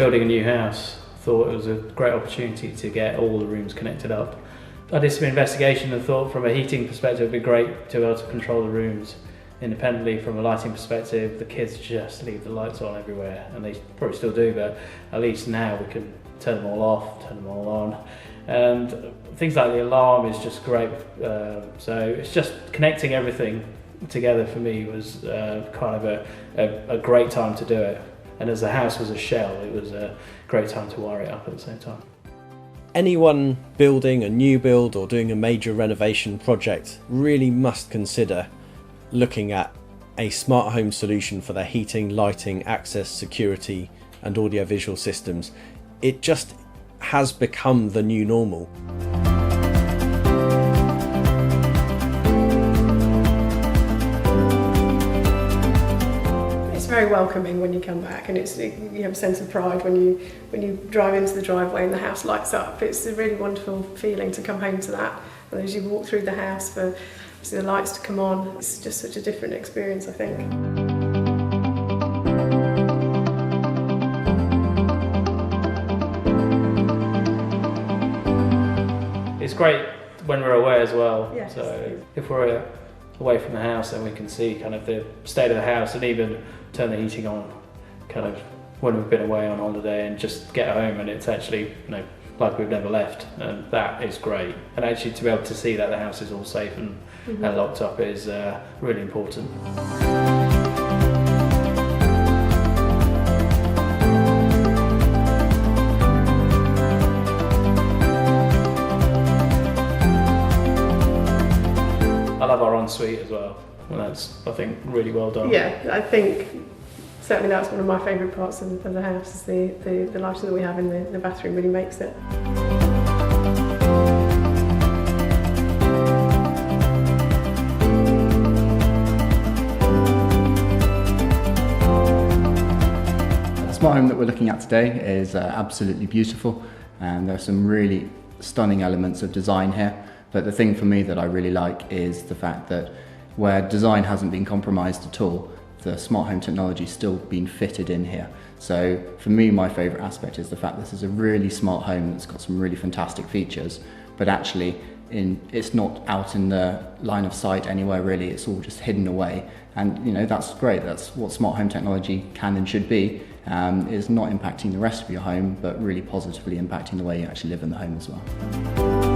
building a new house, thought it was a great opportunity to get all the rooms connected up. I did some investigation and thought from a heating perspective it'd be great to be able to control the rooms independently. From a lighting perspective, the kids just leave the lights on everywhere, and they probably still do, but at least now we can turn them all off, turn them all on. And things like the alarm is just great. So it's just connecting everything together for me was kind of a great time to do it. And as the house was a shell, it was a great time to wire it up at the same time. Anyone building a new build or doing a major renovation project really must consider looking at a smart home solution for their heating, lighting, access, security and audiovisual systems. It just has become the new normal. It's very welcoming when you come back, and you have a sense of pride when you drive into the driveway and the house lights up. It's a really wonderful feeling to come home to that. And as you walk through the house, for the lights to come on, it's just such a different experience, I think. It's great when we're away as well. Yes. So if we're away from the house, then we can see kind of the state of the house and even turn the heating on kind of when we've been away on holiday and just get home and it's actually, like we've never left, and that is great. And actually to be able to see that the house is all safe and locked up is really important. I love our ensuite as well, and that's, I think, really well done. Yeah, I think certainly that's one of my favourite parts of the house, is the lighting that we have in the bathroom really makes it. The smart home that we're looking at today is absolutely beautiful, and there are some really stunning elements of design here. But the thing for me that I really like is the fact that where design hasn't been compromised at all, the smart home technology is still being fitted in here. So for me, my favourite aspect is the fact this is a really smart home that's got some really fantastic features, but actually it's not out in the line of sight anywhere really, it's all just hidden away. And that's great, that's what smart home technology can and should be, is not impacting the rest of your home, but really positively impacting the way you actually live in the home as well.